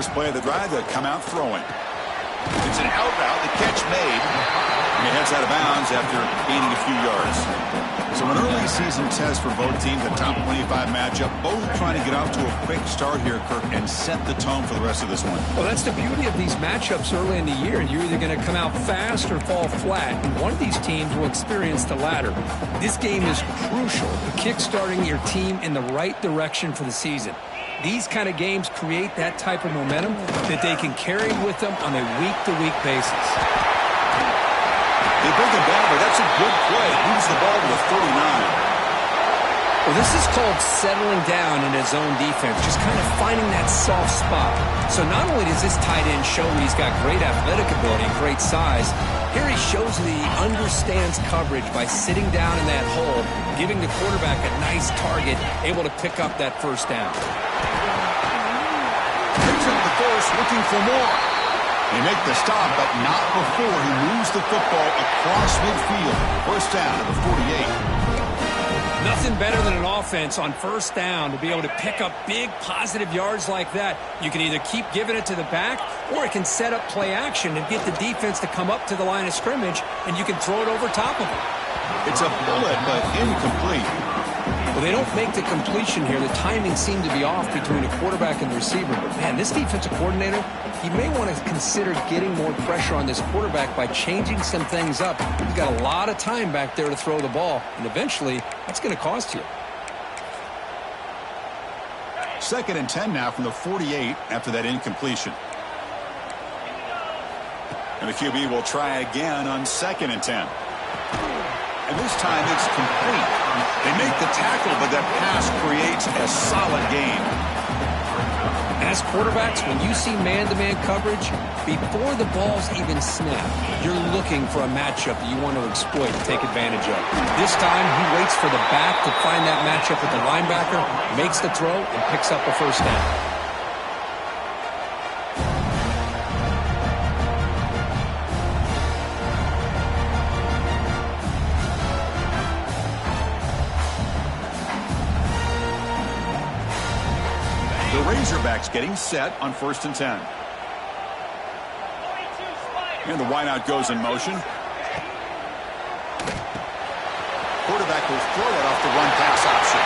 first play of the drive to come out throwing. It's an out route. The catch made. And he heads out of bounds after gaining a few yards. So an early season test for both teams, a top 25 matchup. Both trying to get off to a quick start here, Kirk, and set the tone for the rest of this one. Well, that's the beauty of these matchups early in the year. You're either going to come out fast or fall flat. And one of these teams will experience the latter. This game is crucial to kickstarting your team in the right direction for the season. These kind of games create that type of momentum that they can carry with them on a week-to-week basis. They bring it down, but that's a good play. Moves the ball to the 39. Well, this is called settling down in his own defense, just kind of finding that soft spot. So not only does this tight end show he's got great athletic ability and great size, here he shows that he understands coverage by sitting down in that hole, giving the quarterback a nice target, able to pick up that first down. Takes up the force, looking for more. They make the stop, but not before he moves the football across midfield. First down at the 48. Nothing better than an offense on first down to be able to pick up big positive yards like that. You can either keep giving it to the back, or it can set up play action and get the defense to come up to the line of scrimmage, and you can throw it over top of them. It's a bullet, but incomplete. Well, they don't make the completion here. The timing seemed to be off between the quarterback and the receiver. But, man, this defensive coordinator, he may want to consider getting more pressure on this quarterback by changing some things up. He's got a lot of time back there to throw the ball, and eventually that's going to cost you. 2nd and 10 now from the 48 after that incompletion. And the QB will try again on 2nd and 10. And this time it's complete. They make the tackle, but that pass creates a solid gain. As quarterbacks, when you see man-to-man coverage, before the ball's even snapped, you're looking for a matchup that you want to exploit and take advantage of. This time, he waits for the back to find that matchup with the linebacker, makes the throw, and picks up a first down. Razorbacks getting set on 1st and 10. And the wideout goes in motion. Quarterback will throw it off the run-pass option.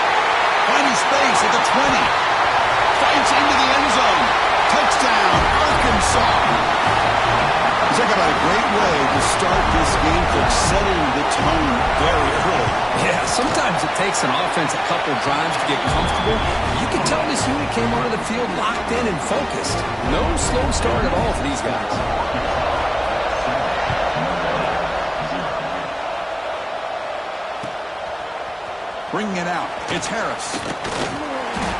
Finding space at the 20. Fights into the end zone. Touchdown, Arkansas. Talk about a great way to start this game for setting the tone very early. Yeah, sometimes it takes an offense a couple drives to get comfortable. You can tell this unit came onto the field locked in and focused. No slow start at all for these guys. Bringing it out, it's Harris.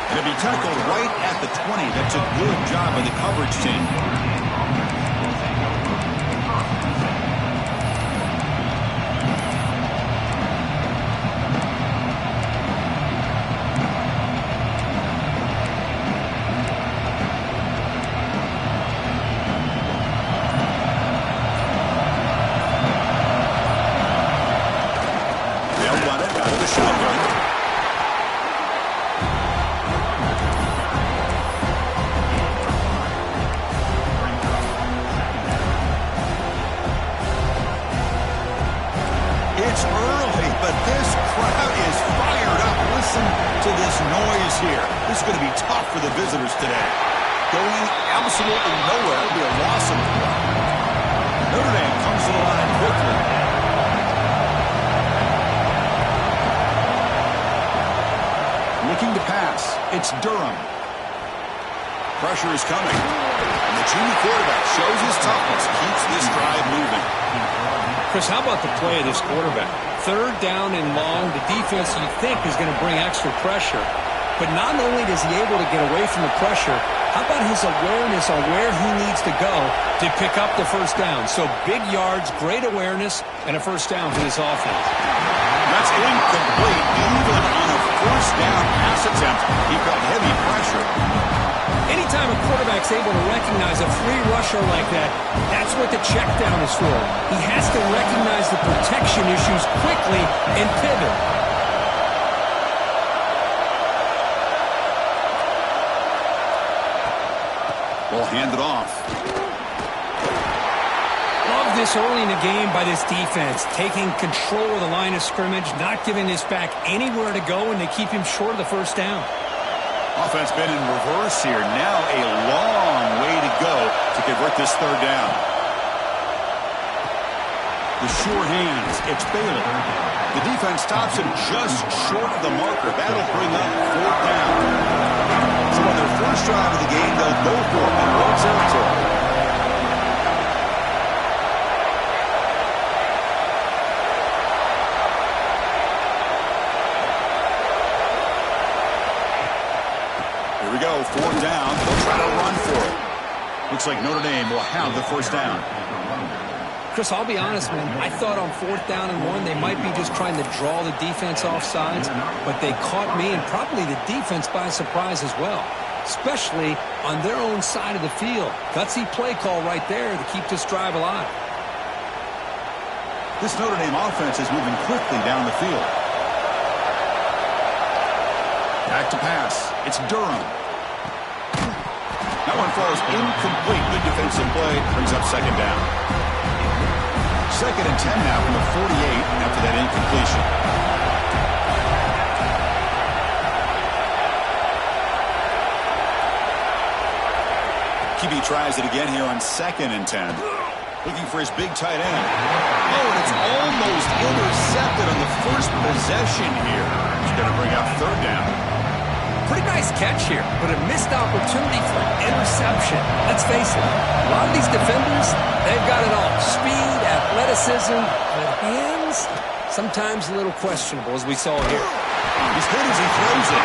And it'll be tackled right at the 20. That's a good job by the coverage team. Pressure is coming. And the junior quarterback shows his toughness, keeps this drive moving. Chris, how about the play of this quarterback? 3rd down and long, the defense you think is going to bring extra pressure. But not only is he able to get away from the pressure, how about his awareness on where he needs to go to pick up the first down? So big yards, great awareness, and a first down for this offense. That's incomplete. Even on a first down pass attempt, he felt heavy pressure. Anytime a quarterback's able to recognize a free rusher like that, that's what the check down is for. He has to recognize the protection issues quickly and pivot. Ball handed off. Love this early in the game by this defense, taking control of the line of scrimmage, not giving this back anywhere to go, and they keep him short of the first down. Offense been in reverse here. Now a long way to go to convert this third down. The sure hands. It's Bailey. The defense stops him just short of the marker. That'll bring up fourth down. So on their first drive of the game, they'll go for it in road territory. Here we go, fourth down. They'll try to run for it. Looks like Notre Dame will have the first down. Chris, I'll be honest, man. I thought on fourth down and 1, they might be just trying to draw the defense off sides, but they caught me and probably the defense by surprise as well, especially on their own side of the field. Gutsy play call right there to keep this drive alive. This Notre Dame offense is moving quickly down the field. Back to pass. It's Durham. That one falls incomplete. Good defensive play. Brings up second down. Second and 10 now from the 48 after that incompletion. QB tries it again here on second and 10. Looking for his big tight end. Oh, and it's almost intercepted on the first possession here. It's going to bring up third down. Pretty nice catch here, but a missed opportunity for interception. Let's face it, a lot of these defenders, they've got it all. Speed, athleticism, but hands, sometimes a little questionable, as we saw here. He's hit as he throws it.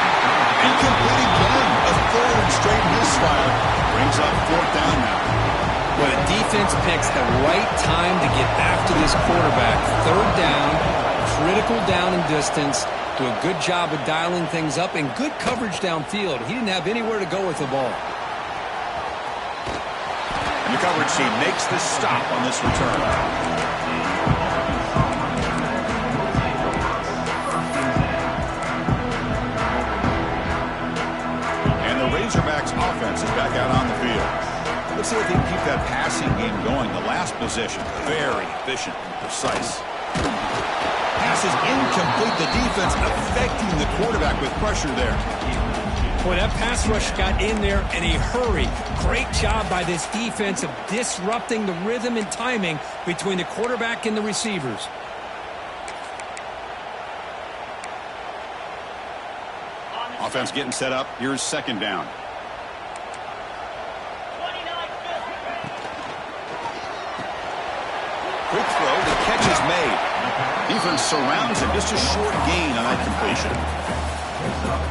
Incomplete again. A third and straight misfire. Brings up fourth down now. Well, the defense picks the right time to get after this quarterback. Third down, critical down and distance. Do a good job of dialing things up and good coverage downfield. He didn't have anywhere to go with the ball. And the coverage team makes the stop on this return. And the Razorbacks offense is back out on the field. Let's see if they can keep that passing game going. The last possession, very efficient and precise. Pass is incomplete. The defense affecting the quarterback with pressure there. Boy, that pass rush got in there in a hurry. Great job by this defense of disrupting the rhythm and timing between the quarterback and the receivers. Offense getting set up. Here's second down. Quick throw. The catch is made. Defense surrounds him. Just a short gain on that completion.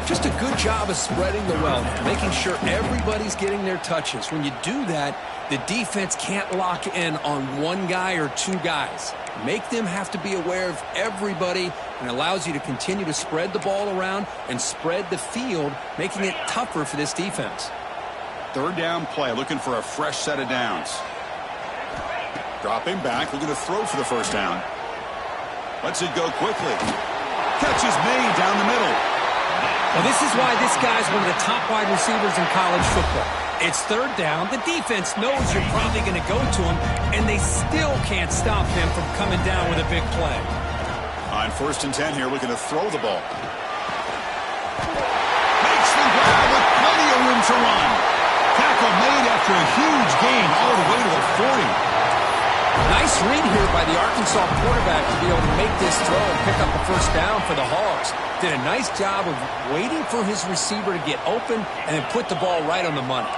Just a good job of spreading the wealth, making sure everybody's getting their touches. When you do that, the defense can't lock in on one guy or two guys. Make them have to be aware of everybody, and allows you to continue to spread the ball around and spread the field, making it tougher for this defense. Third down play, looking for a fresh set of downs. Dropping back, looking to throw for the first down. Lets it go quickly. Catch is made down the middle. Well, this is why this guy's one of the top wide receivers in college football. It's third down. The defense knows you're probably going to go to him, and they still can't stop him from coming down with a big play. On first and 10 here, looking to throw the ball. Makes the grab with plenty of room to run. Tackle made after a huge gain all the way to the 40. Nice read here by the Arkansas quarterback to be able to make this throw and pick up the first down for the Hogs. Did a nice job of waiting for his receiver to get open and then put the ball right on the money.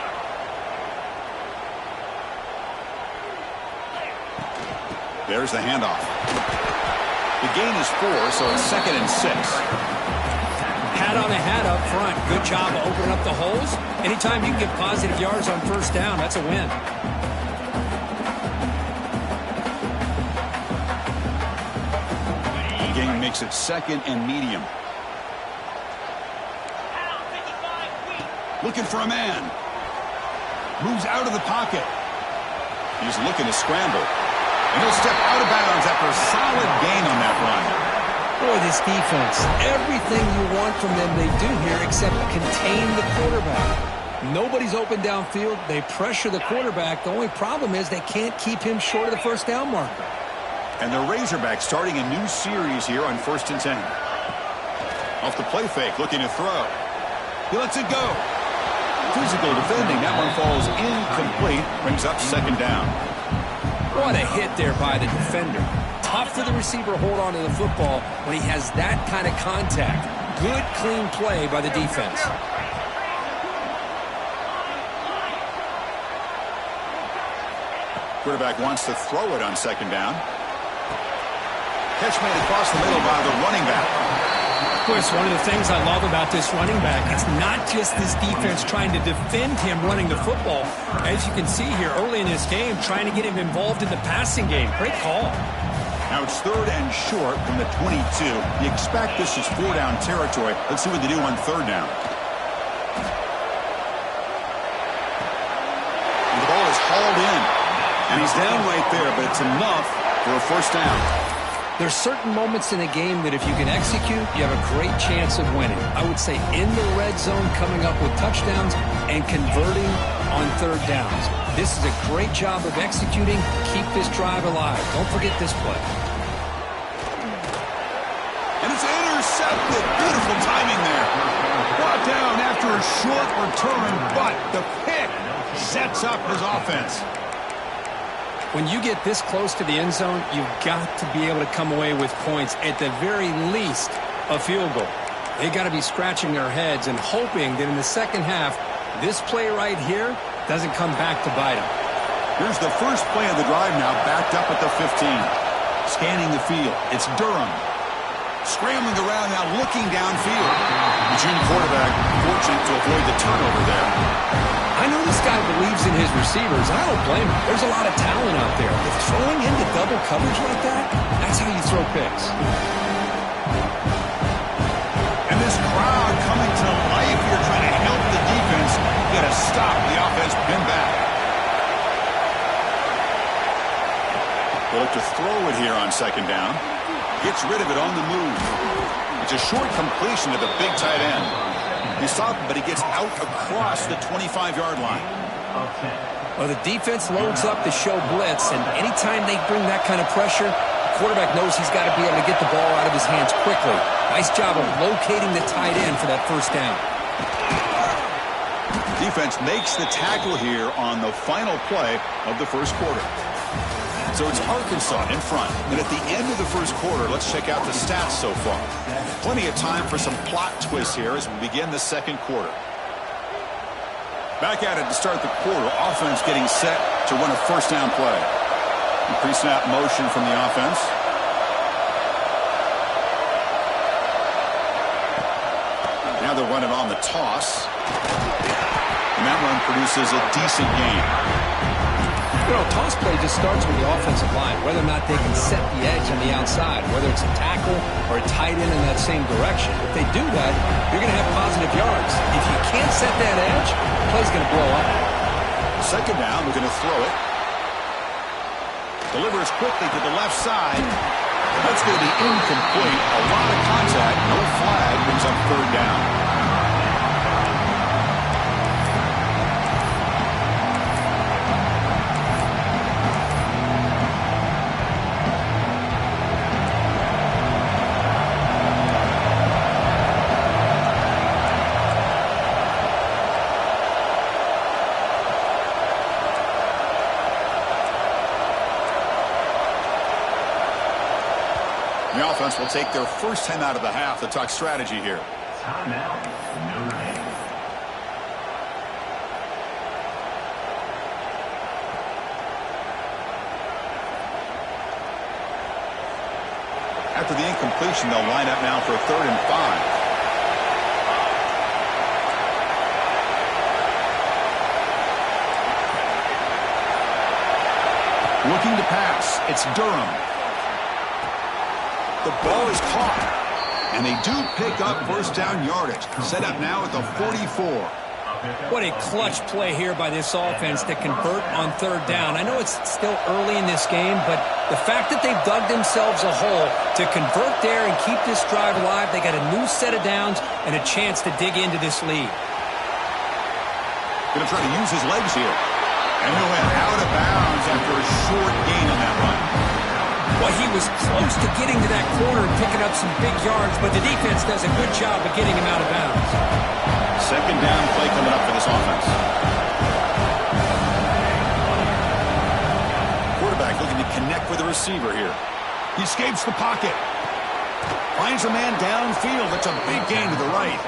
There's the handoff. The gain is 4, so it's second and 6. Hat on a hat up front. Good job of opening up the holes. Anytime you can get positive yards on first down, that's a win. Gain makes it second and medium. Looking for a man. Moves out of the pocket. He's looking to scramble. And he'll step out of bounds after a solid gain on that run. Boy, this defense, everything you want from them they do here except contain the quarterback. Nobody's open downfield. They pressure the quarterback. The only problem is they can't keep him short of the first down marker. And the Razorbacks starting a new series here on 1st and 10. Off the play fake, looking to throw. He lets it go. Physical defending. That one falls incomplete. Brings up 2nd down. What a hit there by the defender. Tough for the receiver to hold on to the football when he has that kind of contact. Good, clean play by the defense. Quarterback wants to throw it on 2nd down. Catch made across the middle by the running back. Chris, one of the things I love about this running back, it's not just this defense trying to defend him running the football. As you can see here early in this game, trying to get him involved in the passing game. Great call. Now it's 3rd and short from the 22. You expect this is 4-down territory. Let's see what they do on 3rd down. And the ball is hauled in. And he's down right there, but it's enough for a 1st down. There's certain moments in a game that if you can execute, you have a great chance of winning. I would say in the red zone, coming up with touchdowns and converting on 3rd downs. This is a great job of executing. Keep this drive alive. Don't forget this play. And it's intercepted. Beautiful timing there. Brought down after a short return, but the pick sets up his offense. When you get this close to the end zone, you've got to be able to come away with points, at the very least, a field goal. They got to be scratching their heads and hoping that in the second half, this play right here doesn't come back to bite them. Here's the first play of the drive now, backed up at the 15. Scanning the field, it's Durham. Scrambling around now, looking downfield. The junior quarterback fortunate to avoid the turnover there. I know this guy believes in his receivers. I don't blame him. There's a lot of talent out there. But throwing into double coverage like that, that's how you throw picks. And this crowd coming to life here, trying to help the defense. You got to stop the offense, pin back. They'll look to throw it here on 2nd down. Gets rid of it on the move. It's a short completion to the big tight end. He stopped him, but he gets out across the 25-yard line. Well, the defense loads up to show blitz, and anytime they bring that kind of pressure, the quarterback knows he's got to be able to get the ball out of his hands quickly. Nice job of locating the tight end for that 1st down. Defense makes the tackle here on the final play of the 1st quarter. So it's Arkansas in front. And at the end of the 1st quarter, let's check out the stats so far. Plenty of time for some plot twists here as we begin the 2nd quarter. Back at it to start the quarter. Offense getting set to run a 1st down play. Pre-snap motion from the offense. Now they're running on the toss. And that run produces a decent gain. You know, toss play just starts with the offensive line, whether or not they can set the edge on the outside, whether it's a tackle or a tight end in that same direction. If they do that, you're going to have positive yards. If you can't set that edge, the play's going to blow up. 2nd down, we're going to throw it. Delivers quickly to the left side. That's going to be incomplete. A lot of contact, no flag, brings up 3rd down. The offense will take their first 10 out of the half to talk strategy here. Timeout, Notre Dame. After the incompletion, they'll line up now for 3rd and 5. Looking to pass. It's Durham. The ball is caught. And they do pick up 1st down yardage. Set up now at the 44. What a clutch play here by this offense to convert on 3rd down. I know it's still early in this game, but the fact that they've dug themselves a hole to convert there and keep this drive alive, they got a new set of downs and a chance to dig into this lead. Going to try to use his legs here. And he'll head out of bounds after a short gain on that run. Well, he was close to getting to that corner and picking up some big yards, but the defense does a good job of getting him out of bounds. Second down play coming up for this offense. Quarterback looking to connect with the receiver here. He escapes the pocket. Finds a man downfield. That's a big gain to the right.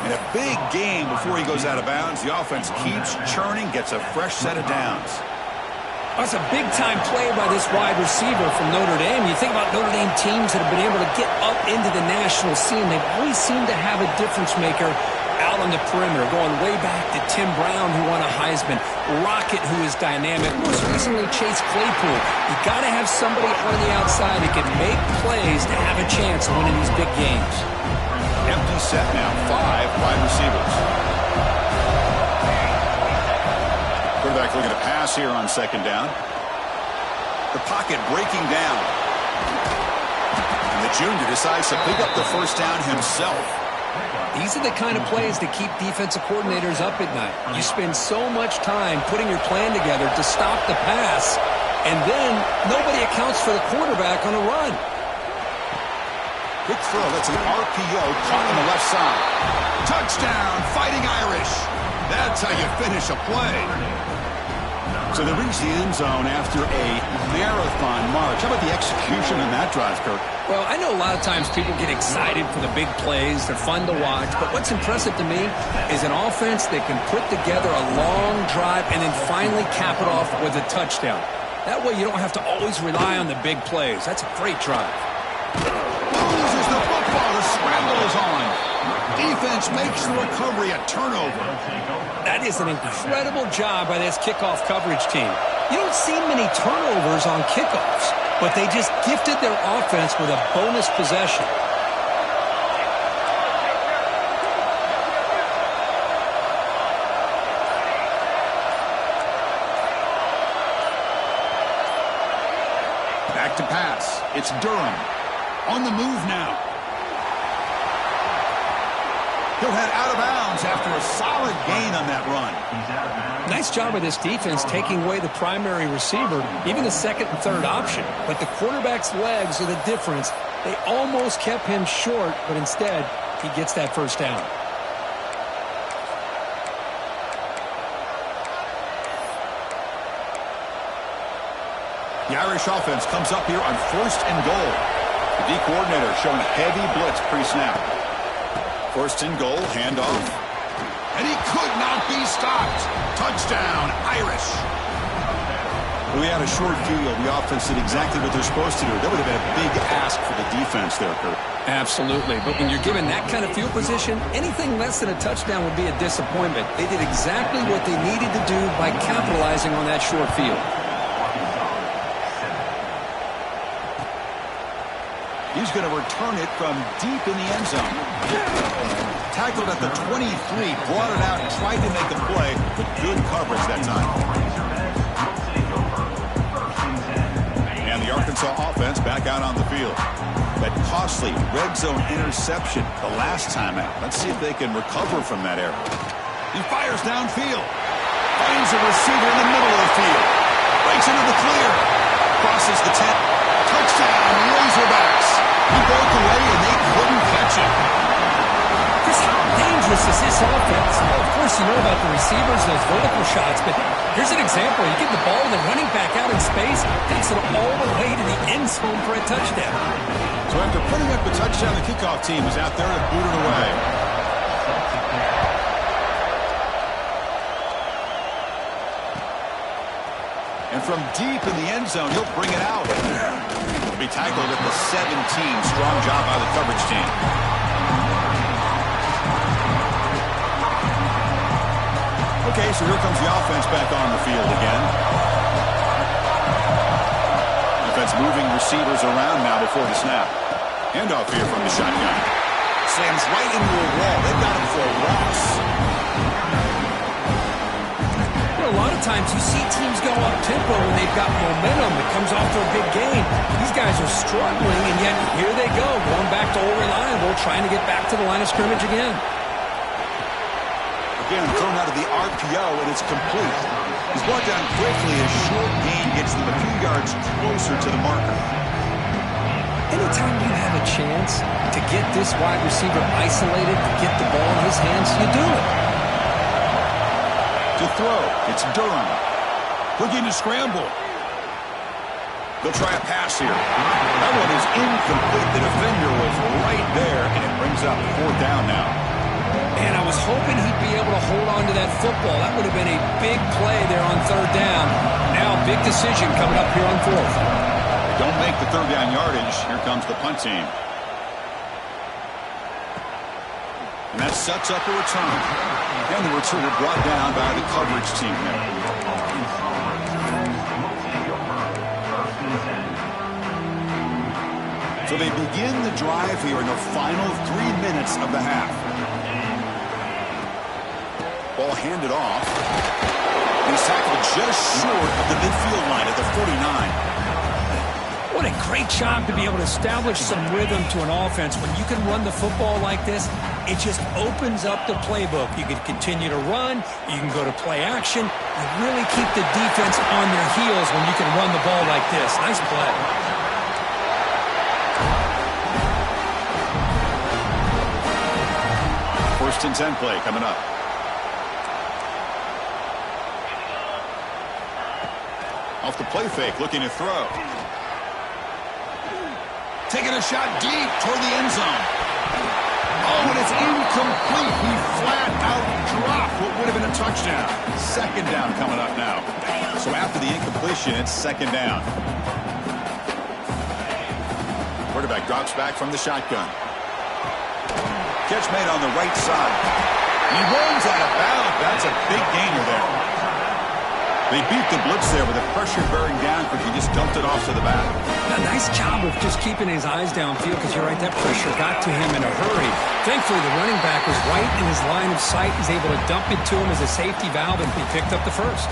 And a big gain before he goes out of bounds. The offense keeps churning, gets a fresh set of downs. That's a big-time play by this wide receiver from Notre Dame. You think about Notre Dame teams that have been able to get up into the national scene. They've always seemed to have a difference maker out on the perimeter, going way back to Tim Brown, who won a Heisman, Rocket, who is dynamic, most recently Chase Claypool. You got to have somebody on the outside who can make plays to have a chance of winning these big games. Empty set now, 5 wide receivers. Quarterback looking to pass here on second down. The pocket breaking down. And the junior decides to pick up the first down himself. These are the kind of plays that keep defensive coordinators up at night. You spend so much time putting your plan together to stop the pass, and then nobody accounts for the quarterback on a run. Quick throw. That's an RPO caught on the left side. Touchdown, Fighting Irish. That's how you finish a play. So they reach the end zone after a marathon march. How about the execution in that drive, Kirk? Well, I know a lot of times people get excited for the big plays. They're fun to watch. But what's impressive to me is an offense that can put together a long drive and then finally cap it off with a touchdown. That way you don't have to always rely on the big plays. That's a great drive. Loses the football. The scramble is on. Defense makes the recovery a turnover. That is an incredible job by this kickoff coverage team. You don't see many turnovers on kickoffs, but they just gifted their offense with a bonus possession. Back to pass. It's Durham. On the move now. He'll head out of bounds after a solid gain on that run. Nice job of this defense taking away the primary receiver, even the second and third option. But the quarterback's legs are the difference. They almost kept him short, but instead, he gets that first down. The Irish offense comes up here on 1st and goal. The D coordinator showing heavy blitz pre-snap. 1st and goal, handoff. And he could not be stopped. Touchdown, Irish. We had a short field. The offense did exactly what they're supposed to do. That would have been a big ask for the defense there, Kurt. Absolutely. But when you're given that kind of field position, anything less than a touchdown would be a disappointment. They did exactly what they needed to do by capitalizing on that short field. He's going to return it from deep in the end zone. Tackled at the 23, brought it out, tried to make a play, but good coverage that time. And the Arkansas offense back out on the field. That costly red zone interception the last time out. Let's see if they can recover from that error. He fires downfield. Finds a receiver in the middle of the field. Breaks into the clear. Crosses the 10. Touchdown, Razorbacks. He broke away and they couldn't catch him. Chris, how dangerous is this offense? Well, of course, you know about the receivers, those vertical shots, but here's an example. You get the ball, the running back out in space, takes it all the way to the end zone for a touchdown. So after putting up a touchdown, the kickoff team is out there to boot it away. And from deep in the end zone, he'll bring it out. He'll be tackled at the 17. Strong job by the coverage team. Okay, so here comes the offense back on the field again. Defense moving receivers around now before the snap. Handoff here from the shotgun. Slams right into a wall. They've got him for a loss. A lot of times you see teams go up-tempo when they've got momentum that comes off to a big game. These guys are struggling, and yet here they go, going back to old reliable, trying to get back to the line of scrimmage again. The Again, thrown out of the RPO, and it's complete. He's brought down quickly as short gain gets them a few yards closer to the marker. Anytime you have a chance to get this wide receiver isolated, to get the ball in his hands, you do it. To throw, it's Durham. Looking to scramble. They'll try a pass here. That one is incomplete. The defender was right there, and it brings up 4th down now. And I was hoping he'd be able to hold on to that football. That would have been a big play there on 3rd down. Now, big decision coming up here on 4th. They don't make the 3rd down yardage. Here comes the punt team. And that sets up a return. And the returner brought down by the coverage team there. So they begin the drive here in the final 3 minutes of the half. Ball handed off. He's tackled just short of the midfield line at the 49. What a great job to be able to establish some rhythm to an offense. When you can run the football like this, it just opens up the playbook. You can continue to run. You can go to play action. You really keep the defense on their heels when you can run the ball like this. Nice play. 1st and 10 play coming up. Off the play fake, looking to throw. Taking a shot deep toward the end zone. Oh, and it's incomplete. He flat out dropped what would have been a touchdown. 2nd down coming up now. So after the incompletion, it's 2nd down. Quarterback drops back from the shotgun. Catch made on the right side. He runs out of bounds. That's a big gainer there. They beat the blitz there with the pressure bearing down because he just dumped it off to the back. A nice job of just keeping his eyes downfield because you're right, that pressure got to him in a hurry. Thankfully, the running back was right in his line of sight. He's able to dump it to him as a safety valve, and he picked up the 1st.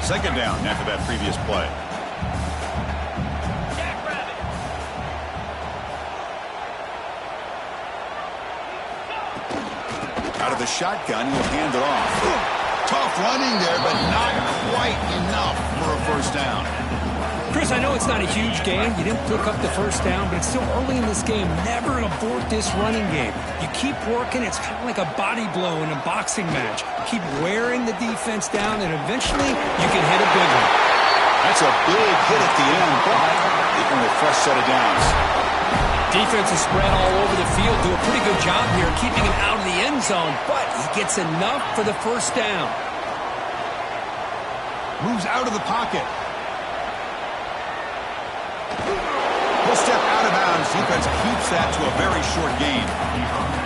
2nd down after that previous play. Out of the shotgun, he'll hand it off. Tough running there, but not quite enough for a 1st down. Chris, I know it's not a huge gain. You didn't pick up the 1st down, but it's still early in this game. Never abort this running game. You keep working. It's kind of like a body blow in a boxing match. Keep wearing the defense down, and eventually you can hit a big one. That's a big hit at the end, but even with a fresh set of downs. Defense is spread all over the field. Do a pretty good job here keeping him out of the end zone, but he gets enough for the 1st down. Moves out of the pocket. He'll step out of bounds. Defense keeps that to a very short gain.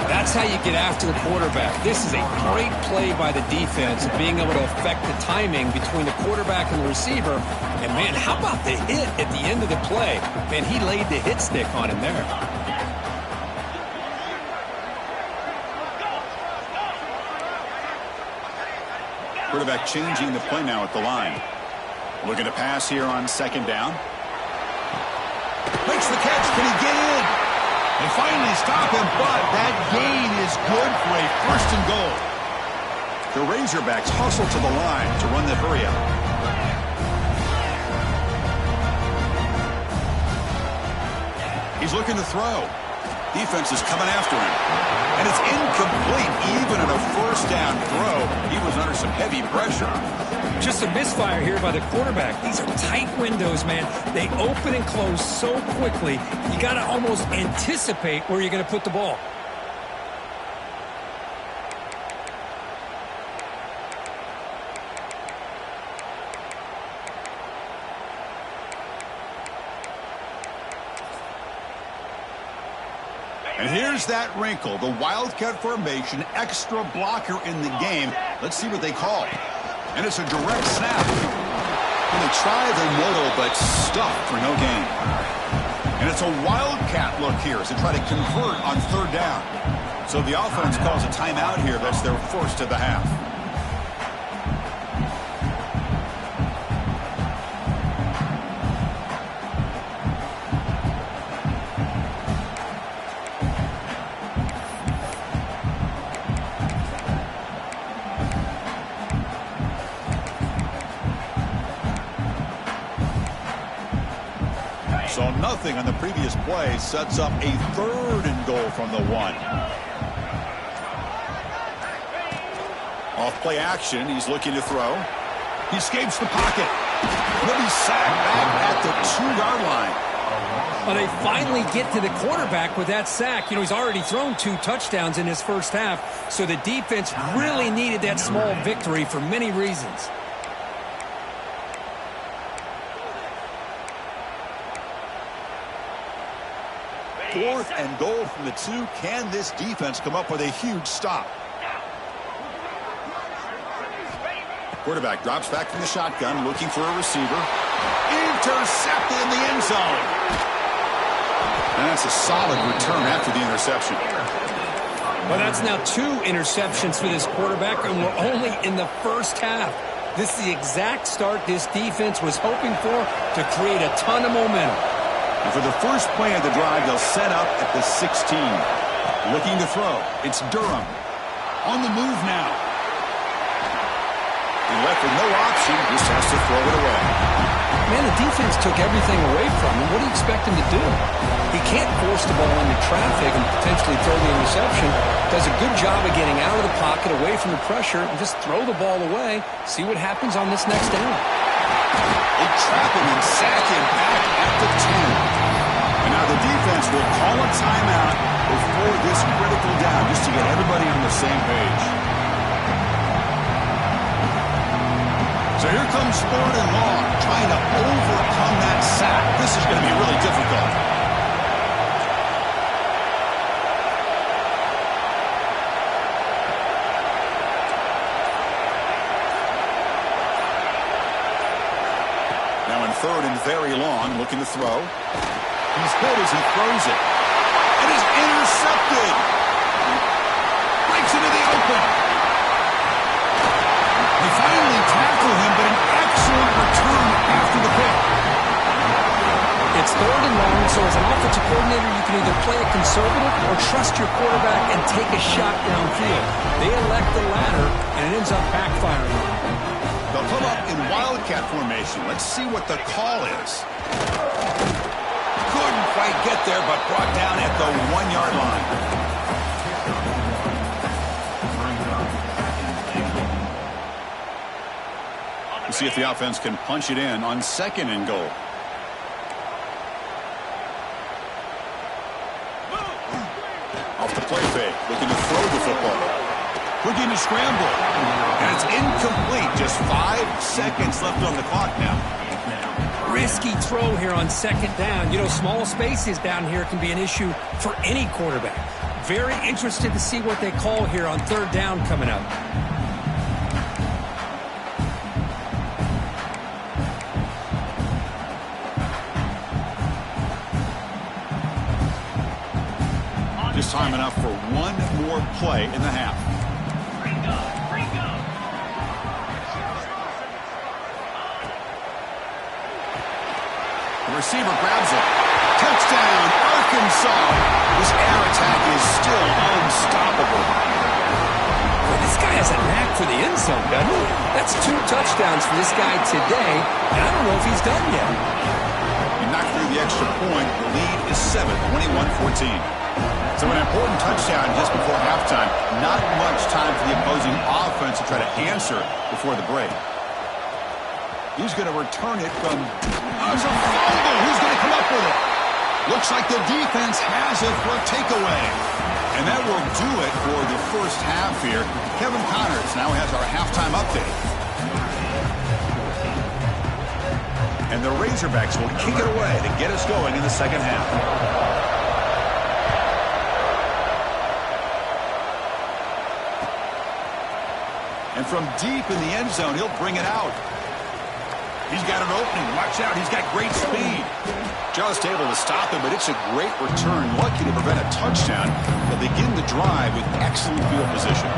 That's how you get after the quarterback. This is a great play by the defense of being able to affect the timing between the quarterback and the receiver. And, man, how about the hit at the end of the play? Man, he laid the hit stick on him there. Quarterback changing the play now at the line. Looking to pass here on 2nd down. Makes the catch. Can he get in? They finally stop him, but that gain is good for a 1st and goal. The Razorbacks hustle to the line to run the hurry up. He's looking to throw. Defense is coming after him. And it's incomplete. Even in a 1st down throw, he was under some heavy pressure. Just a misfire here by the quarterback. These are tight windows, man. They open and close so quickly, you got to almost anticipate where you're going to put the ball. And here's that wrinkle, the Wildcat formation, extra blocker in the game. Let's see what they call. And it's a direct snap. And they try the middle, but stuffed for no gain. And it's a Wildcat look here as they try to convert on 3rd down. So the offense calls a timeout here. That's their 1st of the half. So nothing on the previous play sets up a 3rd and goal from the 1. Off play action, he's looking to throw. He escapes the pocket. He'll be sacked back at the 2-yard line. Well, they finally get to the quarterback with that sack. You know, he's already thrown 2 touchdowns in his first half, so the defense really needed that small victory for many reasons. Fourth and goal from the 2. Can this defense come up with a huge stop? Quarterback drops back from the shotgun, looking for a receiver. Intercepted in the end zone. And that's a solid return after the interception. Well, that's now 2 interceptions for this quarterback, and we're only in the first half. This is the exact start this defense was hoping for to create a ton of momentum. And for the first play of the drive, they'll set up at the 16. Looking to throw. It's Durham. On the move now. He left with no option, just has to throw it away. Man, the defense took everything away from him. What do you expect him to do? He can't force the ball into traffic and potentially throw the interception. Does a good job of getting out of the pocket, away from the pressure, and just throw the ball away. See what happens on this next down. They trap him and sack him back at the 10. And now the defense will call a timeout before this critical down, just to get everybody on the same page. So here comes 3rd and long, trying to overcome that sack. This is going to be really difficult. Now in 3rd and very long, looking to throw. He's hit as he throws it. It is intercepted. Breaks into the open. They finally tackle him, but an excellent return after the pick. It's 3rd and long, so as an offensive coordinator, you can either play it conservative or trust your quarterback and take a shot downfield. They elect the latter, and it ends up backfiring. They'll come up in wildcat formation. Let's see what the call is. Couldn't quite get there, but brought down at the 1-yard line. We'll see if the offense can punch it in on 2nd and goal. Off the play fake, looking to throw the football. Looking to scramble. And it's incomplete. Just 5 seconds left on the clock now. Risky throw here on 2nd down. You know, small spaces down here can be an issue for any quarterback. Very interested to see what they call here on 3rd down coming up. Just time enough for one more play in the half. The receiver grabs it. Touchdown, Arkansas. This air attack is still unstoppable. Well, this guy has a knack for the end zone, doesn't he? That's 2 touchdowns for this guy today, and I don't know if he's done yet. He knocked through the extra point. The lead is 7, 21-14. So an important touchdown just before halftime. Not much time for the opposing offense to try to answer before the break. He's going to return it from... There's a fumble. Who's going to come up with it? Looks like the defense has it for a takeaway. And that will do it for the first half here. Kevin Connors now has our halftime update. And the Razorbacks will kick it away to get us going in the second half. And from deep in the end zone, he'll bring it out. He's got an opening. Watch out. He's got great speed. Just able to stop him, but it's a great return. Lucky to prevent a touchdown. They'll begin the drive with excellent field position.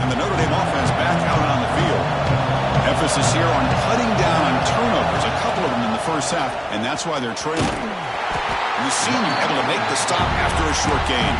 And the Notre Dame offense back out on the field. Emphasis here on cutting down on turnovers. A couple of them in the first half, and that's why they're trailing. The senior able to make the stop after a short gain.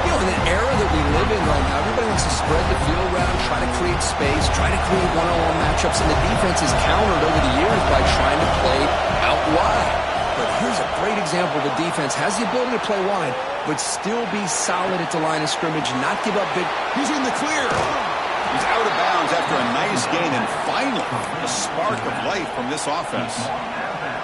You know, in the era that we live in right now, everybody wants to spread the field around, try to create space, try to create one-on-one matchups, and the defense is countered over the years by trying to play out wide. But here's a great example of a defense has the ability to play wide, but still be solid at the line of scrimmage, not give up big. He's in the clear. He's out of bounds after a nice gain, and finally, a spark of life from this offense.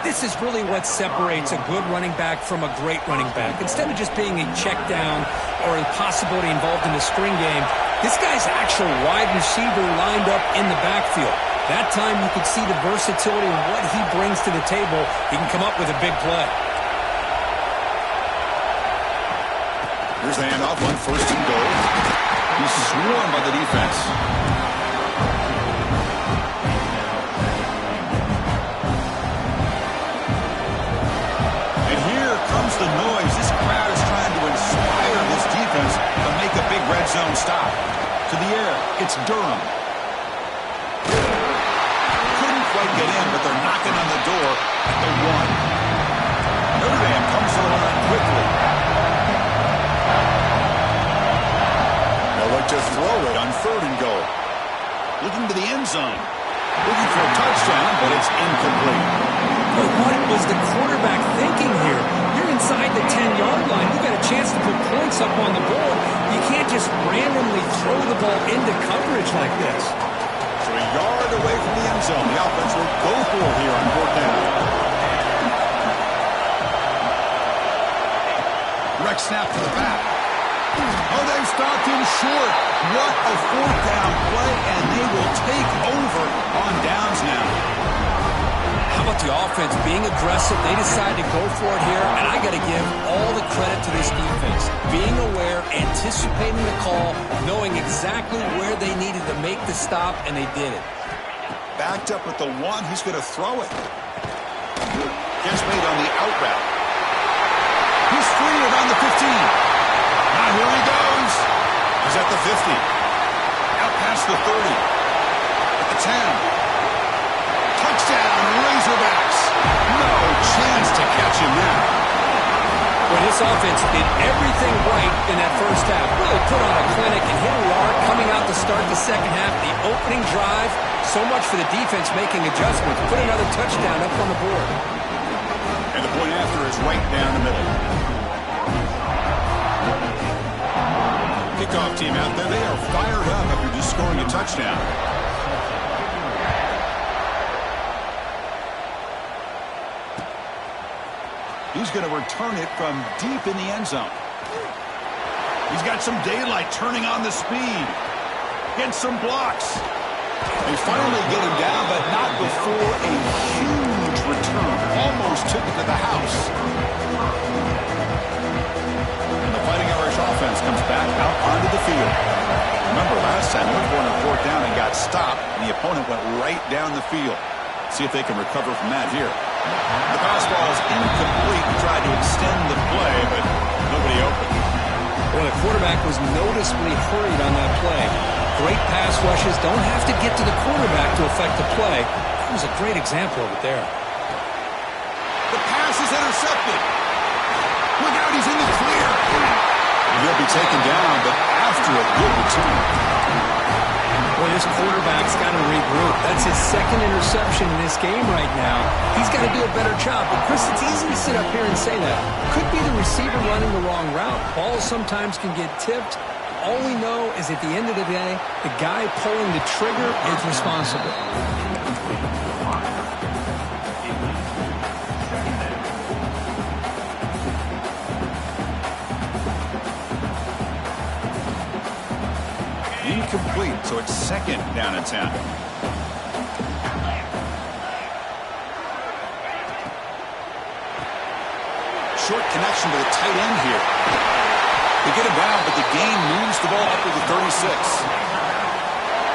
This is really what separates a good running back from a great running back. Instead of just being a check down or a possibility involved in a screen game, this guy's actual wide receiver lined up in the backfield. That time you could see the versatility of what he brings to the table. He can come up with a big play. Here's the handoff on 1st and goal. He's swarmed by the defense. And here comes the noise. This crowd is trying to inspire this defense to make a big red zone stop. To the air, it's Durham. Couldn't quite get in, but they're knocking on the door at the 1. Notre Dame comes to the line quickly. They'll look to throw it on 3rd and goal. Looking to the end zone. Looking for a touchdown, but it's incomplete. But what was the quarterback thinking here? You're inside the 10-yard line. You've got a chance to put points up on the board. You can't just randomly throw the ball into coverage like this. So a yard away from the end zone. The offense will go for it here on 4th down. Direct snap to the back. Oh, they've stopped him short. What a 4th down play, and they will take over on downs now. How about the offense being aggressive? They decide to go for it here, and I got to give all the credit to this defense. Being aware, anticipating the call, knowing exactly where they needed to make the stop, and they did it. Backed up at the 1, he's going to throw it. Catch made on the out route. He's free around the 15. Now here he goes. He's at the 50. Out past the 30. At the 10. Touchdown, Razorbacks. No chance to catch him now. Well, this offense did everything right in that first half. Really put on a clinic, and here we are coming out to start the second half. The opening drive, so much for the defense making adjustments. Put another touchdown up on the board. And the point after is right down the middle. Kickoff team out there, they are fired up after just scoring a touchdown. He's going to return it from deep in the end zone. He's got some daylight turning on the speed. Gets some blocks. They finally get him down, but not before a huge return. Almost took it to the house. And the Fighting Irish offense comes back out onto the field. Remember, last time they went for a 4th down and got stopped, and the opponent went right down the field. See if they can recover from that here. The pass ball is incomplete. He tried to extend the play, but nobody open. Well, the quarterback was noticeably hurried on that play. Great pass rushes. Don't have to get to the quarterback to affect the play. That was a great example of it there. The pass is intercepted. Look out, he's in the clear. He'll be taken down, but after a good return. Boy, this quarterback's got to regroup. That's his 2nd interception in this game right now. He's got to do a better job. But, Chris, it's easy to sit up here and say that. Could be the receiver running the wrong route. Balls sometimes can get tipped. All we know is at the end of the day, the guy pulling the trigger is responsible. Incomplete, so it's 2nd down and 10. Short connection to the tight end here. They get him down, but the gain moves the ball up to the 36.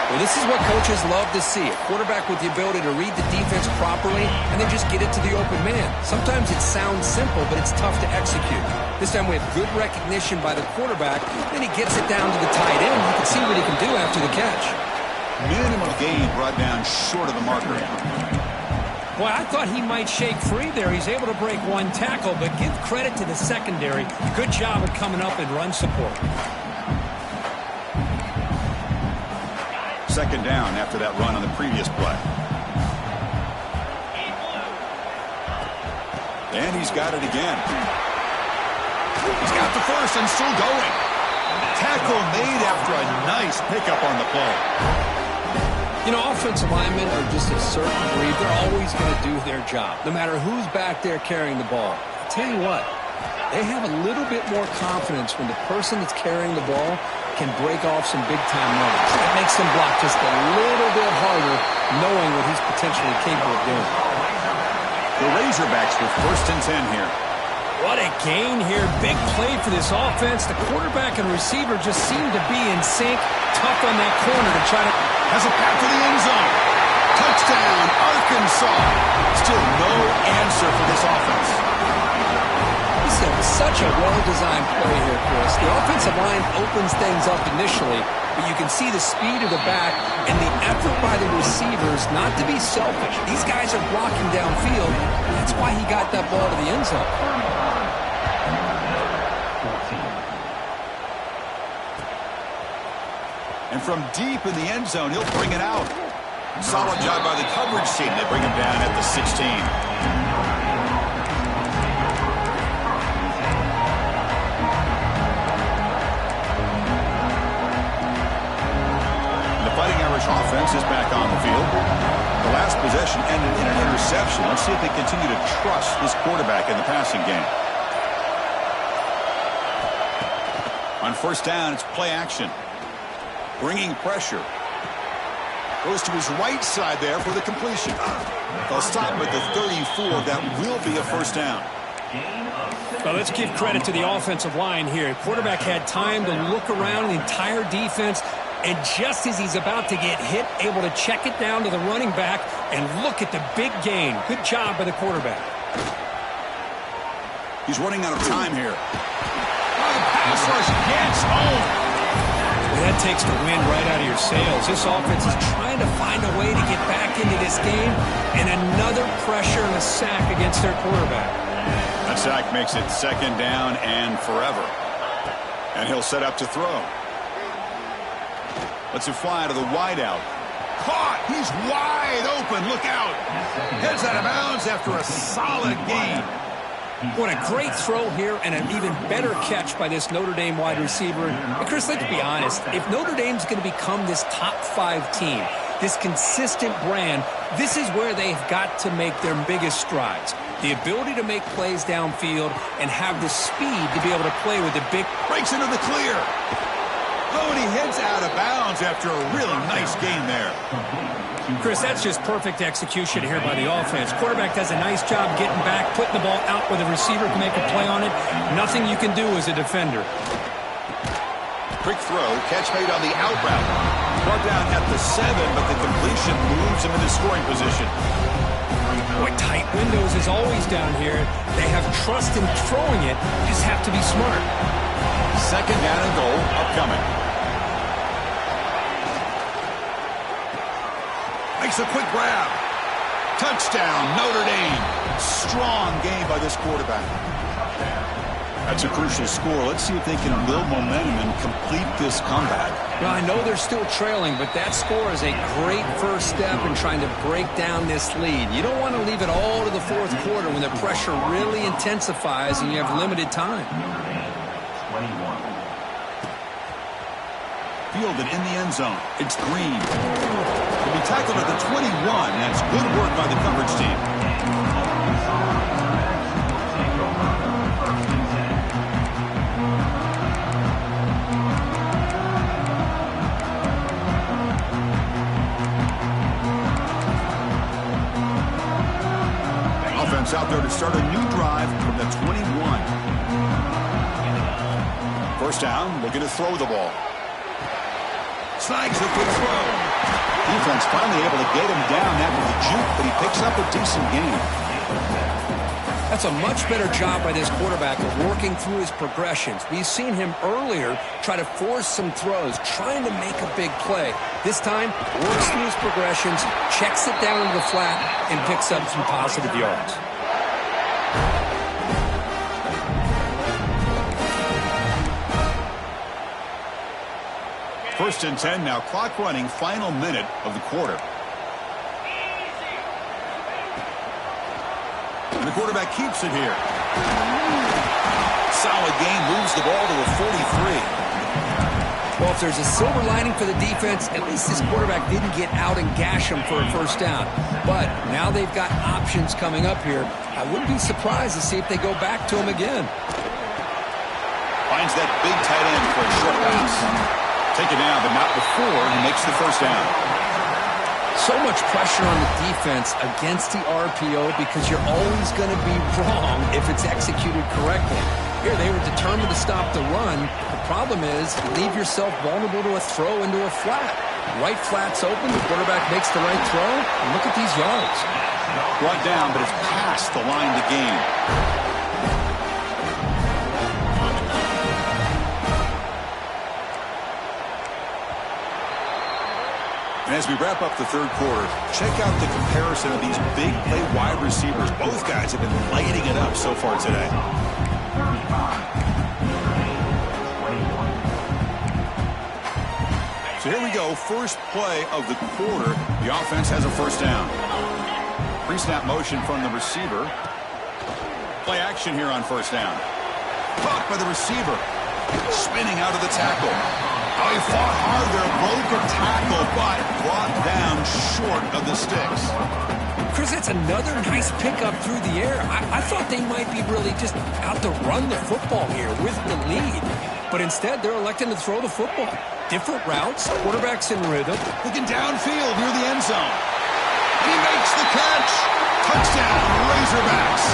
Well, this is what coaches love to see. A quarterback with the ability to read the defense properly and then just get it to the open man. Sometimes it sounds simple, but it's tough to execute. This time we have good recognition by the quarterback. Then he gets it down to the tight end. You can see what he can do after the catch. Minimum gain brought down short of the marker. Boy, I thought he might shake free there. He's able to break one tackle, but give credit to the secondary. Good job of coming up and run support. Second down after that run on the previous play. And he's got it again. He's got the first and still going. Tackle made after a nice pickup on the play. You know, offensive linemen are just a certain breed. They're always going to do their job, no matter who's back there carrying the ball. I'll tell you what, they have a little bit more confidence when the person that's carrying the ball can break off some big-time runs. It makes them block just a little bit harder, knowing what he's potentially capable of doing. The Razorbacks with 1st and 10 here. What a gain here. Big play for this offense. The quarterback and receiver just seem to be in sync. Tough on that corner to try to... Has a path to the end zone. Touchdown, Arkansas. Still no answer for this offense. This is such a well-designed play here, Chris. The offensive line opens things up initially, but you can see the speed of the back and the effort by the receivers not to be selfish. These guys are blocking downfield. That's why he got that ball to the end zone. And from deep in the end zone, he'll bring it out. Solid job by the coverage team. They bring him down at the 16. The Fighting Irish offense is back on the field. The last possession ended in an interception. Let's see if they continue to trust this quarterback in the passing game. On 1st down, it's play action. Bringing pressure. Goes to his right side there for the completion. They'll stop him at the 34. That will be a 1st down. Well, let's give credit to the offensive line here. Quarterback had time to look around the entire defense, and just as he's about to get hit, able to check it down to the running back, and look at the big gain. Good job by the quarterback. He's running out of time here. Oh, the pass rush gets home. That takes the wind right out of your sails. This offense is trying to find a way to get back into this game, and another pressure and a sack against their quarterback. That sack makes it 2nd down and forever. And he'll set up to throw. Lets it fly to the wideout. Caught! He's wide open. Look out! Heads out of bounds after a solid gain. What a great throw here, and an even better catch by this Notre Dame wide receiver. And Chris, let's be honest. If Notre Dame's going to become this top 5 team, this consistent brand, this is where they've got to make their biggest strides. The ability to make plays downfield and have the speed to be able to play with the big... Breaks into the clear. Oh, and he heads out of bounds after a really nice gain there. Chris, that's just perfect execution here by the offense. Quarterback does a nice job getting back, putting the ball out where the receiver can make a play on it. Nothing you can do as a defender. Quick throw, catch made on the out route. Brought down at the 7, but the completion moves him into scoring position. Boy, tight windows is always down here. They have trust in throwing it. You just have to be smart. 2nd down and goal upcoming. Makes a quick grab. Touchdown, Notre Dame. Strong game by this quarterback. That's a crucial score. Let's see if they can build momentum and complete this comeback. Well, I know they're still trailing, but that score is a great first step in trying to break down this lead. You don't want to leave it all to the 4th quarter when the pressure really intensifies and you have limited time. Fielded in the end zone. It's Green. He'll be tackled at the 21. That's good work by the coverage team. Offense out there to start a new drive from the 21. 1st down, looking to throw the ball. Snags a good throw. Defense finally able to get him down after the juke, but he picks up a decent gain. That's a much better job by this quarterback of working through his progressions. We've seen him earlier try to force some throws, trying to make a big play. This time, works through his progressions, checks it down into the flat, and picks up some positive yards. First and 10 now, clock running, final minute of the quarter. And the quarterback keeps it here. Solid game, moves the ball to a 43. Well, if there's a silver lining for the defense, at least this quarterback didn't get out and gash him for a first down. But now they've got options coming up here. I wouldn't be surprised to see if they go back to him again. Finds that big tight end for a short pass. Take it down, but not before he makes the first down. So much pressure on the defense against the RPO because you're always going to be wrong if it's executed correctly. Here, they were determined to stop the run. The problem is you leave yourself vulnerable to a throw into a flat. Right flat's open, the quarterback makes the right throw, and look at these yards. Brought down, but it's past the line to gain. And as we wrap up the third quarter, check out the comparison of these big play wide receivers. Both guys have been lighting it up so far today. So here we go, first play of the quarter. The offense has a first down. Pre-snap motion from the receiver. Play action here on first down. Caught by the receiver. Spinning out of the tackle. Oh, he fought hard there, broke a tackle, but brought down short of the sticks. Chris, that's another nice pickup through the air. I thought they might be really just out to run the football here with the lead. But instead, they're electing to throw the football. Different routes, quarterback's in rhythm. Looking downfield near the end zone. And he makes the catch. Touchdown, Razorbacks.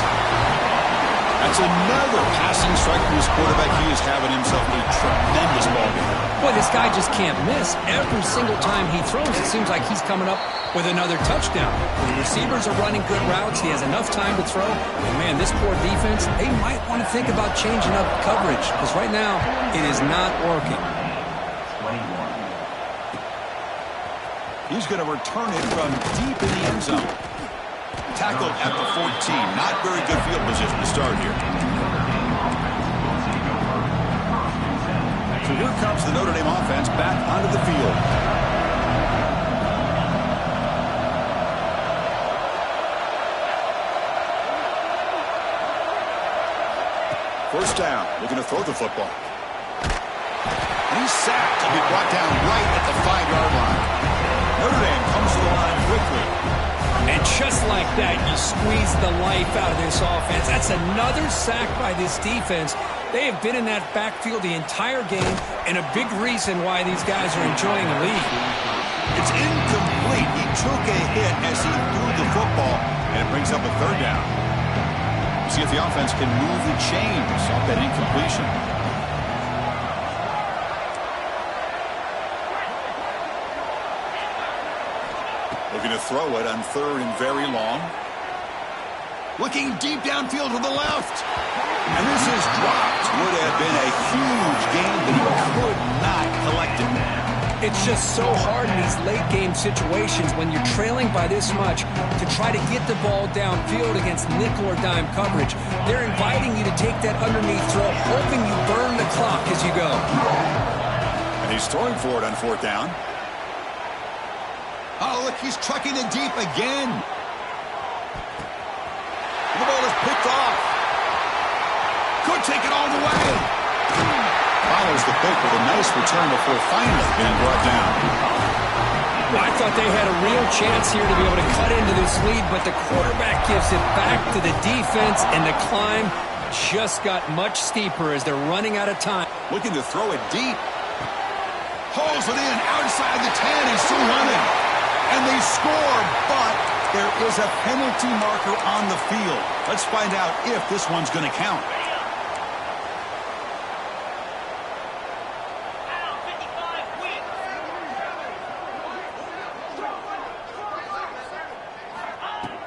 That's another passing strike from his quarterback. He is having himself a tremendous ball game. Boy, this guy just can't miss. Every single time he throws, it seems like he's coming up with another touchdown. The receivers are running good routes. He has enough time to throw. And man, this poor defense, they might want to think about changing up coverage because right now it is not working. He's going to return it from deep in the end zone. Tackled at the 14. Not very good field position to start here. So here comes the Notre Dame offense back onto the field. First down. Looking to throw the football. And he's sacked. He'll be brought down right at the 5-yard line. Notre Dame comes to the line quickly. And just like that, you squeeze the life out of this offense. That's another sack by this defense. They have been in that backfield the entire game, and a big reason why these guys are enjoying the lead. It's incomplete. He took a hit as he threw the football, and it brings up a third down. See if the offense can move the chains off that incompletion. Looking to throw it on third and very long. Looking deep downfield to the left. And this is dropped. Would have been a huge gain, but he could not collect it. It's just so hard in these late game situations when you're trailing by this much to try to get the ball downfield against nickel or dime coverage. They're inviting you to take that underneath throw, hoping you burn the clock as you go. And he's throwing for it on fourth down. Oh, look, he's trucking it deep again. The ball is picked off. Could take it all the way. Follows the pick with a nice return before finally being brought down. Well, I thought they had a real chance here to be able to cut into this lead, but the quarterback gives it back to the defense, and the climb just got much steeper as they're running out of time. Looking to throw it deep. Hauls it in outside the 10. He's still running. And they score, but there is a penalty marker on the field. Let's find out if this one's going to count.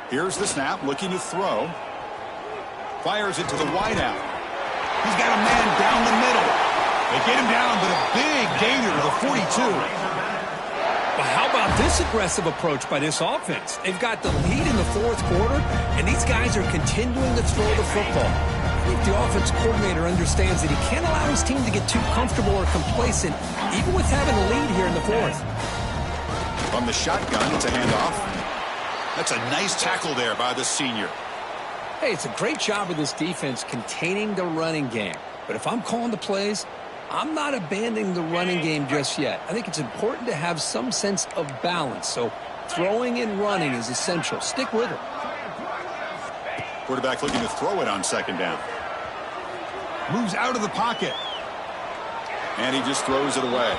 Here's the snap, looking to throw. Fires it to the wideout. He's got a man down the middle. They get him down, but a big gainer to the 42. Well, how about this aggressive approach by this offense? They've got the lead in the fourth quarter, and these guys are continuing to throw the football. I think the offense coordinator understands that he can't allow his team to get too comfortable or complacent, even with having a lead here in the fourth. From the shotgun, it's a handoff. That's a nice tackle there by the senior. Hey, it's a great job of this defense containing the running game. But if I'm calling the plays, I'm not abandoning the running game just yet. I think it's important to have some sense of balance. So throwing and running is essential. Stick with it. Quarterback looking to throw it on second down. Moves out of the pocket. And he just throws it away.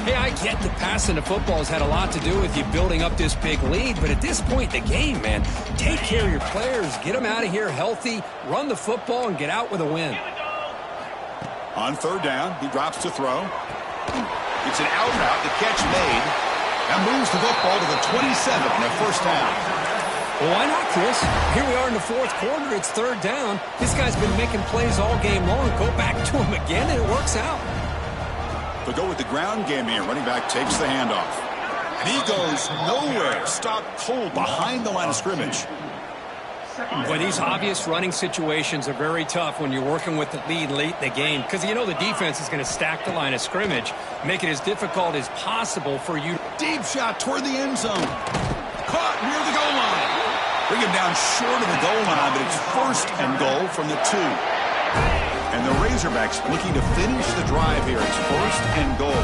Hey, I get that passing the football has had a lot to do with you building up this big lead, but at this point in the game, man, take care of your players, get them out of here healthy, run the football, and get out with a win. On third down, he drops to throw. It's an out route, the catch made. That moves the football to the 27 and a first down. Well, why not, Chris? Here we are in the fourth quarter. It's third down. This guy's been making plays all game long. Go back to him again, and it works out. They'll go with the ground game here. Running back takes the handoff. And he goes nowhere. Stopped cold behind the line of scrimmage. Well, these obvious running situations are very tough when you're working with the lead late in the game because you know the defense is going to stack the line of scrimmage, make it as difficult as possible for you. Deep shot toward the end zone. Caught near the goal line. Bring him down short of the goal line, but it's first and goal from the 2. And the Razorbacks looking to finish the drive here. It's first and goal.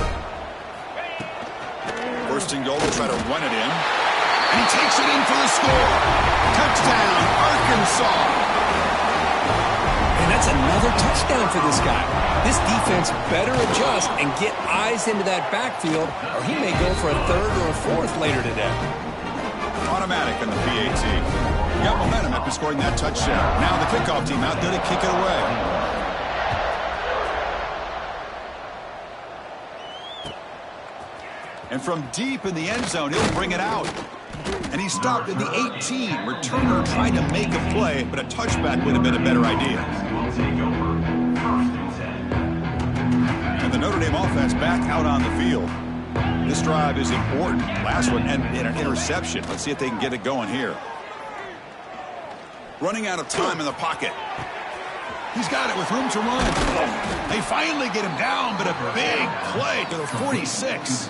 First and goal, they'll try to run it in. And he takes it in for the score. Touchdown, Arkansas. And that's another touchdown for this guy. This defense better adjust and get eyes into that backfield, or he may go for a third or a fourth later today. Automatic on the PAT. He got momentum after scoring that touchdown. Now the kickoff team out there to kick it away. And from deep in the end zone, he'll bring it out. And he stopped at the 18. Returner tried to make a play, but a touchback would have been a better idea. And the Notre Dame offense back out on the field. This drive is important. Last one and an interception. Let's see if they can get it going here. Running out of time in the pocket. He's got it with room to run. They finally get him down, but a big play to the 46.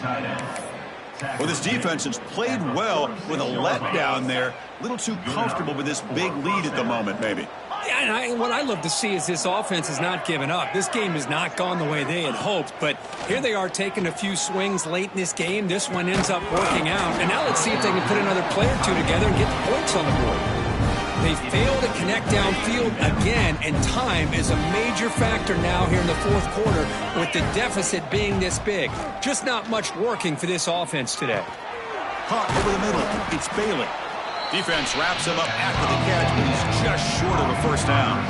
Well, this defense has played well with a letdown there. A little too comfortable with this big lead at the moment, maybe. Yeah, and what I love to see is this offense has not given up. This game has not gone the way they had hoped, but here they are taking a few swings late in this game. This one ends up working out, and now let's see if they can put another play or two together and get the points on the board. They fail to connect downfield again, and time is a major factor now here in the fourth quarter with the deficit being this big. Just not much working for this offense today. Caught over the middle. It's Bailey. Defense wraps him up after the catch, but he's just short of a first down.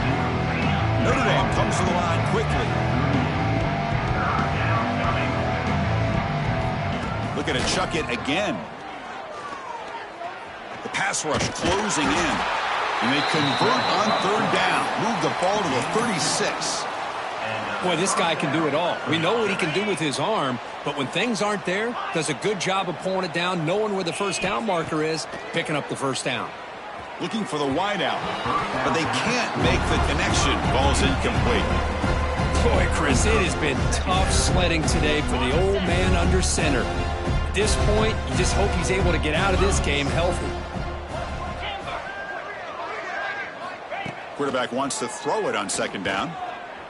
Notre Dame comes to the line quickly. Looking to chuck it again. The pass rush closing in. And they convert on third down. Move the ball to the 36. Boy, this guy can do it all. We know what he can do with his arm, but when things aren't there, does a good job of pulling it down, knowing where the first down marker is, picking up the first down. Looking for the wideout, but they can't make the connection. Ball's incomplete. Boy, Chris, it has been tough sledding today for the old man under center. At this point, you just hope he's able to get out of this game healthy. Quarterback wants to throw it on second down.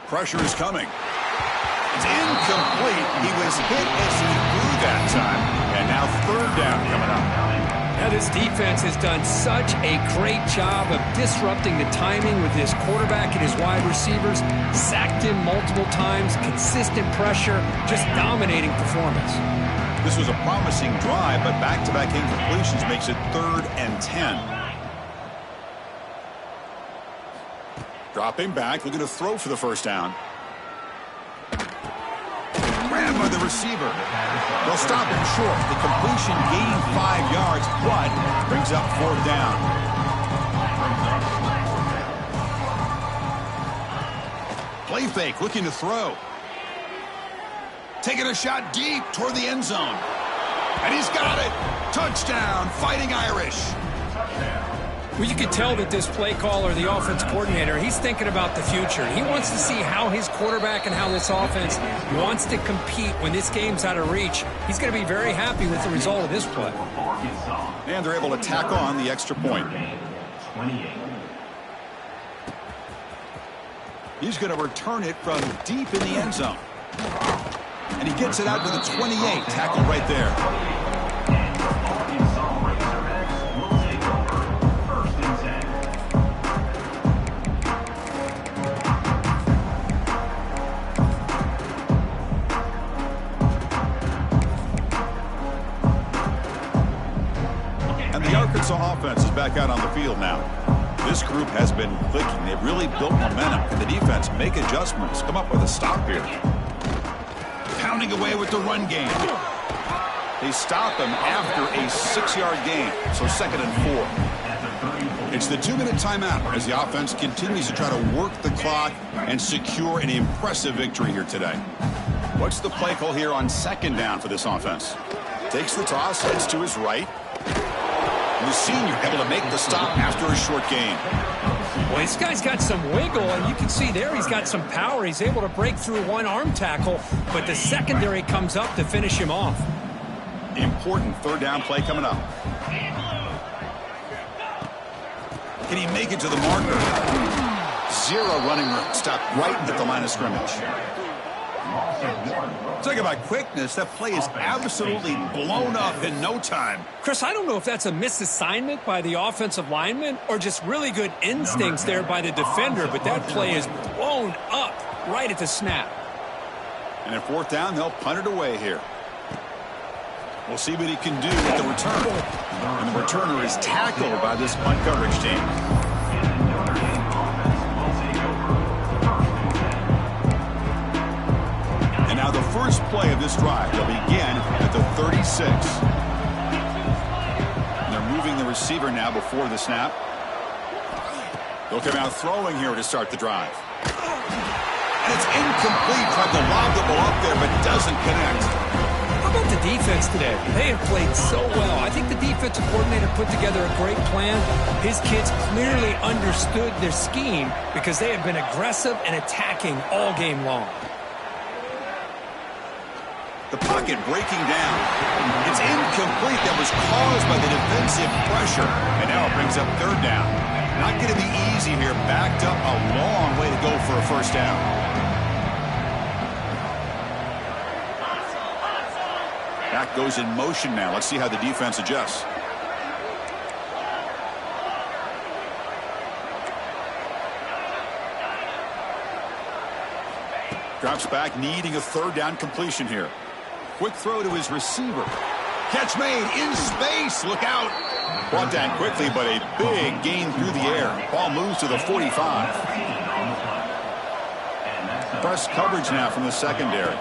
Pressure is coming. It's incomplete. He was hit as he threw that time. And now third down coming up. Now this defense has done such a great job of disrupting the timing with his quarterback and his wide receivers. Sacked him multiple times. Consistent pressure. Just dominating performance. This was a promising drive, but back-to-back incompletions makes it 3rd and 10. Dropping back, looking to throw for the first down. Grabbed by the receiver. They'll stop him short. The completion gained 5 yards, but brings up 4th down. Play fake, looking to throw. Taking a shot deep toward the end zone. And he's got it. Touchdown, Fighting Irish. Well, you could tell that this play caller, the offense coordinator, he's thinking about the future. He wants to see how his quarterback and how this offense wants to compete when this game's out of reach. He's going to be very happy with the result of this play. And they're able to tack on the extra point. He's going to return it from deep in the end zone. And he gets it out to the 28. Tackle right there. Arkansas offense is back out on the field now. This group has been clicking. They've really built momentum. Can the defense make adjustments? Come up with a stop here. Pounding away with the run game. They stop him after a 6-yard gain. So 2nd and 4. It's the 2-minute timeout as the offense continues to try to work the clock and secure an impressive victory here today. What's the play call here on 2nd down for this offense? Takes the toss, heads to his right. The senior able to make the stop after a short gain. Well, this guy's got some wiggle, and you can see there he's got some power. He's able to break through one arm tackle, but the secondary comes up to finish him off. Important 3rd down play coming up. Can he make it to the marker? 0 running room. Stopped right at the line of scrimmage. Talk about quickness. That play is absolutely blown up in no time. Chris, I don't know if that's a misassignment by the offensive lineman or just really good instincts there by the defender, but that play is blown up right at the snap. And at 4th down, they'll punt it away here. We'll see what he can do with the return. And the returner is tackled by this punt coverage team. Now the first play of this drive will begin at the 36. And they're moving the receiver now before the snap. They'll come out throwing here to start the drive. And it's incomplete. Tried to lob the ball up there, but doesn't connect. How about the defense today? They have played so well. I think the defensive coordinator put together a great plan. His kids clearly understood their scheme because they have been aggressive and attacking all game long. The pocket breaking down. It's incomplete. That was caused by the defensive pressure. And now it brings up 3rd down. Not going to be easy here. Backed up a long way to go for a 1st down. Back goes in motion now. Let's see how the defense adjusts. Drops back, needing a 3rd down completion here. Quick throw to his receiver. Catch made in space. Look out. Brought down quickly, but a big gain through the air. Ball moves to the 45. Press coverage now from the secondary.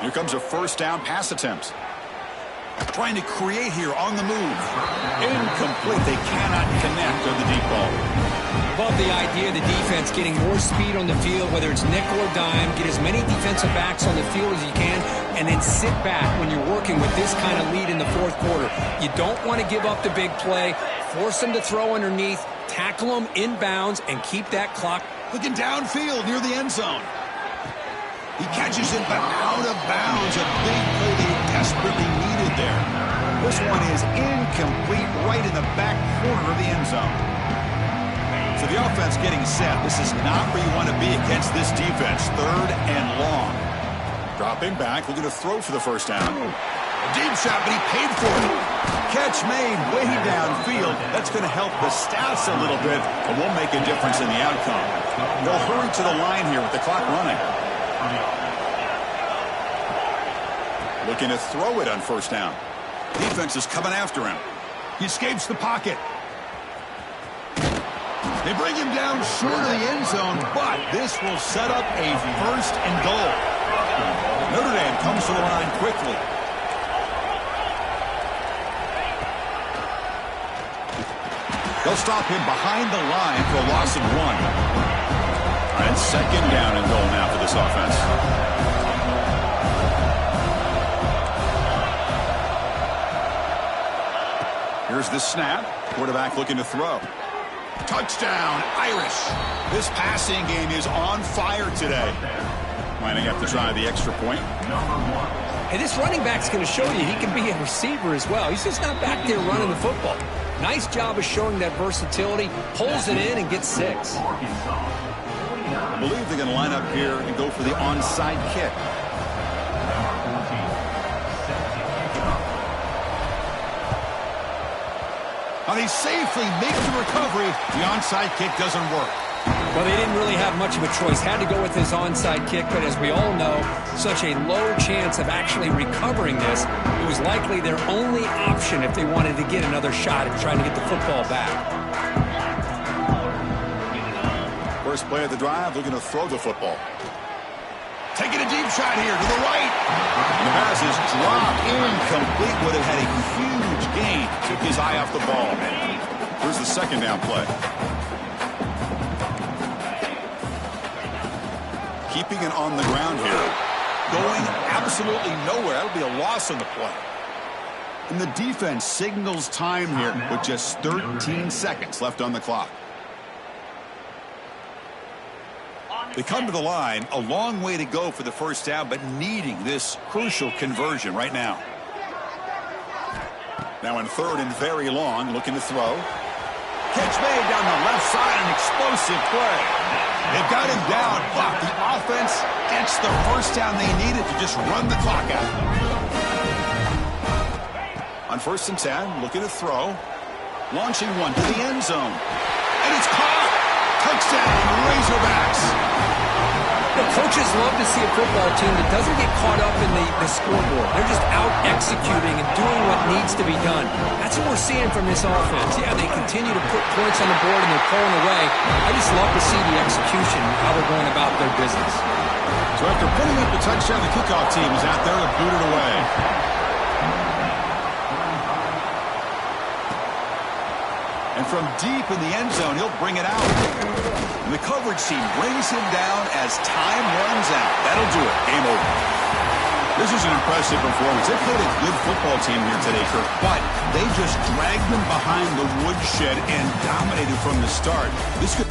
Here comes a 1st down pass attempt. Trying to create here on the move. Incomplete. They cannot connect on the deep ball. Love the idea of the defense getting more speed on the field, whether it's nickel or dime, get as many defensive backs on the field as you can, and then sit back when you're working with this kind of lead in the 4th quarter. You don't want to give up the big play, force them to throw underneath, tackle them inbounds, and keep that clock. Looking downfield near the end zone. He catches it, but out of bounds. A big play they desperately needed there. This one is incomplete right in the back corner of the end zone. So the offense getting set. This is not where you want to be against this defense. 3rd and long. Dropping back, looking to throw for the 1st down. A deep shot, but he paid for it. Catch made way downfield. That's going to help the stats a little bit, but won't make a difference in the outcome. They'll hurry to the line here with the clock running. Looking to throw it on 1st down. Defense is coming after him. He escapes the pocket. They bring him down short of the end zone, but this will set up a 1st and goal. Notre Dame comes to the line quickly. They'll stop him behind the line for a loss of 1. And second down and goal now for this offense. Here's the snap. Quarterback looking to throw. Touchdown, Irish. This passing game is on fire today. Might have to try the extra point. Hey, this running back's going to show you he can be a receiver as well. He's just not back there running the football. Nice job of showing that versatility. Pulls it in and gets 6. I believe they're going to line up here and go for the onside kick. Now they safely make the recovery. The onside kick doesn't work. Well, they didn't really have much of a choice. Had to go with his onside kick, but as we all know, such a low chance of actually recovering this. It was likely their only option if they wanted to get another shot at trying to get the football back. First play of the drive, looking to throw the football. Taking a deep shot here to the right. And the pass is dropped incomplete. Would have had a huge gain. Took his eye off the ball. Here's the second down play. Keeping it on the ground here. Going absolutely nowhere. That'll be a loss on the play. And the defense signals time here with just 13 seconds left on the clock. They come to the line, a long way to go for the first down, but needing this crucial conversion right now. Now in third and very long, looking to throw. Catch made down the left side, an explosive play. They've got him down, but the offense gets the first down they needed to just run the clock out. On 1st and 10, looking to throw. Launching one to the end zone. And it's caught! Touchdown, Razorbacks! The coaches love to see a football team that doesn't get caught up in the scoreboard. They're just out executing and doing what needs to be done. That's what we're seeing from this offense. Yeah, they continue to put points on the board and they're pulling away. I just love to see the execution, how they're going about their business. So after putting up the touchdown, the kickoff team is out there to boot it away. And from deep in the end zone, he'll bring it out. And the coverage team brings him down as time runs out. That'll do it. Game over. This is an impressive performance. They played a good football team here today, Kirk, but they just dragged them behind the woodshed and dominated from the start. This could...